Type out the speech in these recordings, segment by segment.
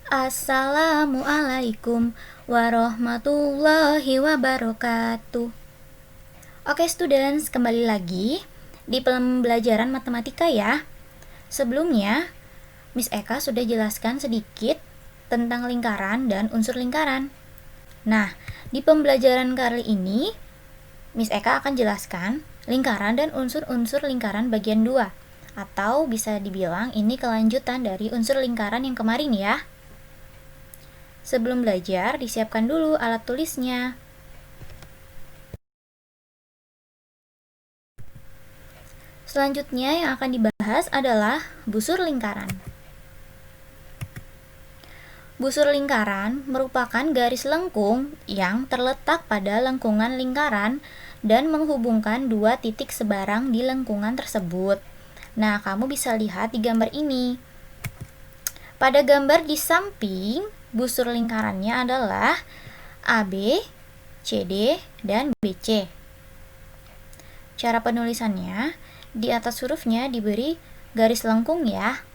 Assalamualaikum warahmatullahi wabarakatuh. Oke students, kembali lagi di pembelajaran matematika ya. Sebelumnya, Miss Eka sudah jelaskan sedikit tentang lingkaran dan unsur lingkaran. Nah, di pembelajaran kali ini, Miss Eka akan jelaskan lingkaran dan unsur-unsur lingkaran bagian 2. Atau bisa dibilang ini kelanjutan dari unsur lingkaran yang kemarin ya. Sebelum belajar, disiapkan dulu alat tulisnya. Selanjutnya yang akan dibahas adalah busur lingkaran. Busur lingkaran merupakan garis lengkung yang terletak pada lengkungan lingkaran dan menghubungkan dua titik sebarang di lengkungan tersebut. Nah, kamu bisa lihat di gambar ini. Pada gambar di samping, busur lingkarannya adalah AB, CD, dan BC. Cara penulisannya, di atas hurufnya diberi garis lengkung ya.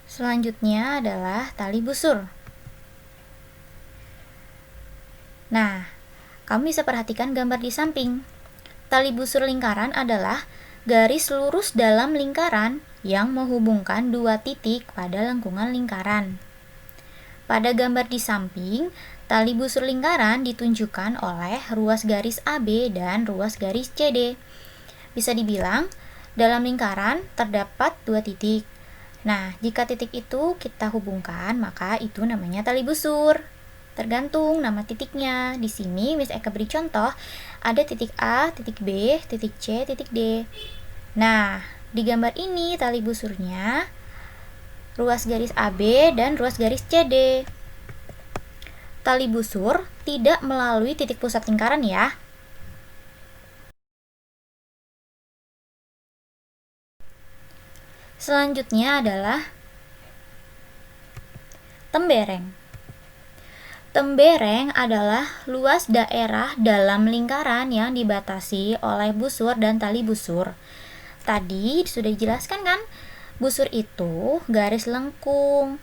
Selanjutnya adalah tali busur. Nah, kamu bisa perhatikan gambar di samping. Tali busur lingkaran adalah garis lurus dalam lingkaran yang menghubungkan dua titik pada lengkungan lingkaran. Pada gambar di samping, tali busur lingkaran ditunjukkan oleh ruas garis AB dan ruas garis CD. Bisa dibilang, dalam lingkaran terdapat dua titik. Nah, jika titik itu kita hubungkan, maka itu namanya tali busur. Tergantung nama titiknya. Di sini Miss Eka beri contoh, ada titik A, titik B, titik C, titik D. Nah, di gambar ini tali busurnya ruas garis AB dan ruas garis CD. Tali busur tidak melalui titik pusat lingkaran ya. Selanjutnya adalah tembereng. Tembereng adalah luas daerah dalam lingkaran yang dibatasi oleh busur dan tali busur. Tadi sudah dijelaskan kan? Busur itu garis lengkung.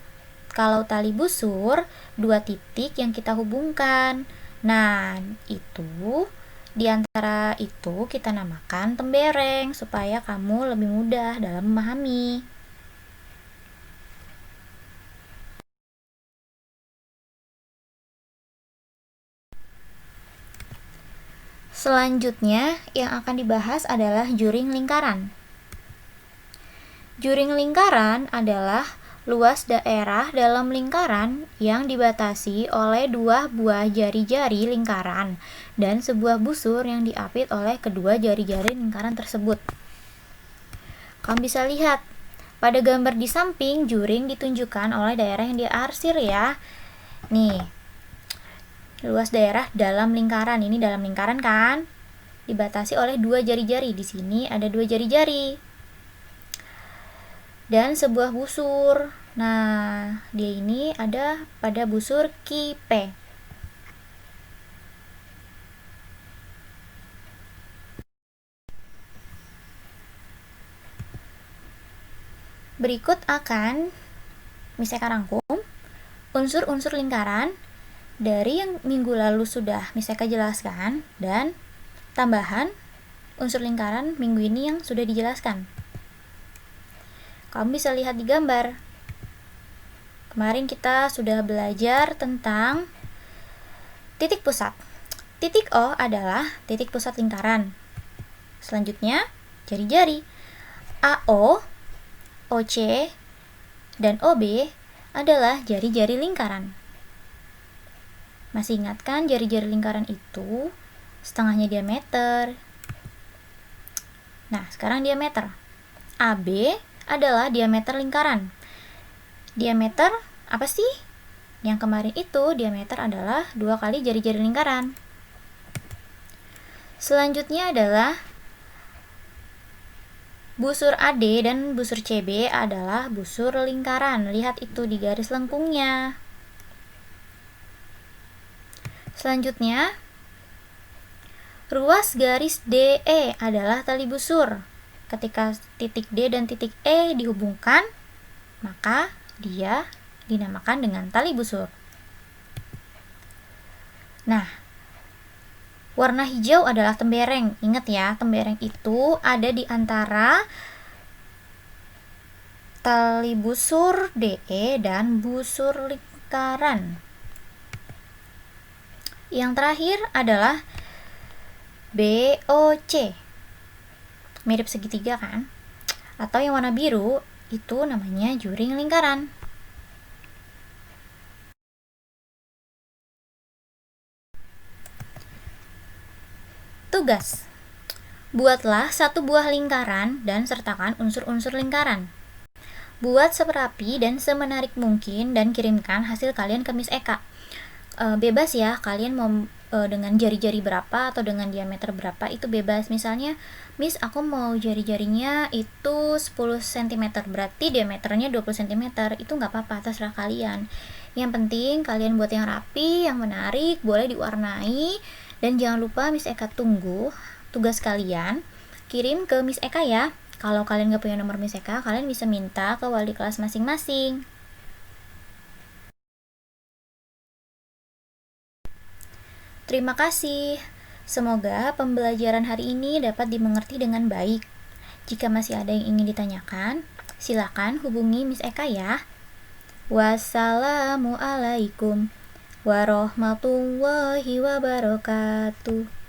Kalau tali busur, dua titik yang kita hubungkan. Nah, itu di antara itu kita namakan tembereng supaya kamu lebih mudah dalam memahami. Selanjutnya, yang akan dibahas adalah juring lingkaran. Juring lingkaran adalah luas daerah dalam lingkaran yang dibatasi oleh dua buah jari-jari lingkaran dan sebuah busur yang diapit oleh kedua jari-jari lingkaran tersebut. Kamu bisa lihat, pada gambar di samping, juring ditunjukkan oleh daerah yang diarsir ya. Nih, luas daerah dalam lingkaran, ini dalam lingkaran kan, dibatasi oleh dua jari-jari. Di sini ada dua jari-jari dan sebuah busur. Nah, dia ini ada pada busur Q-P. Berikut akan Miss Eka rangkum unsur-unsur lingkaran dari yang minggu lalu sudah Miss Eka jelaskan dan tambahan unsur lingkaran minggu ini yang sudah dijelaskan. Kamu bisa lihat di gambar. Kemarin kita sudah belajar tentang titik pusat. Titik O adalah titik pusat lingkaran. Selanjutnya, jari-jari. AO, OC, dan OB adalah jari-jari lingkaran. Masih ingat kan jari-jari lingkaran itu setengahnya diameter. Nah, sekarang diameter. AB adalah diameter lingkaran. Diameter apa sih? Yang kemarin itu diameter adalah 2 kali jari-jari lingkaran. Selanjutnya adalah busur AD dan busur CB adalah busur lingkaran. Lihat itu di garis lengkungnya. Selanjutnya, ruas garis DE adalah tali busur. ketika titik D dan titik E dihubungkan, maka dia dinamakan dengan tali busur. Nah, warna hijau adalah tembereng. Ingat ya, tembereng itu ada di antara tali busur DE dan busur lingkaran. Yang terakhir adalah BOC. Mirip segitiga kan? Atau yang warna biru itu namanya juring lingkaran. Tugas. Buatlah satu buah lingkaran dan sertakan unsur-unsur lingkaran. Buat seperapi dan semenarik mungkin dan kirimkan hasil kalian ke Miss Eka. Bebas ya, kalian mau dengan jari-jari berapa atau dengan diameter berapa itu bebas. Misalnya, Miss aku mau jari-jarinya itu 10 cm, berarti diameternya 20 cm, itu nggak apa-apa, terserah kalian. Yang penting kalian buat yang rapi, yang menarik, boleh diwarnai. Dan jangan lupa Miss Eka tunggu tugas kalian, kirim ke Miss Eka ya. Kalau kalian nggak punya nomor Miss Eka, kalian bisa minta ke wali kelas masing-masing. Terima kasih. Semoga pembelajaran hari ini dapat dimengerti dengan baik. Jika masih ada yang ingin ditanyakan, silakan hubungi Miss Eka ya. Wassalamualaikum warahmatullahi wabarakatuh.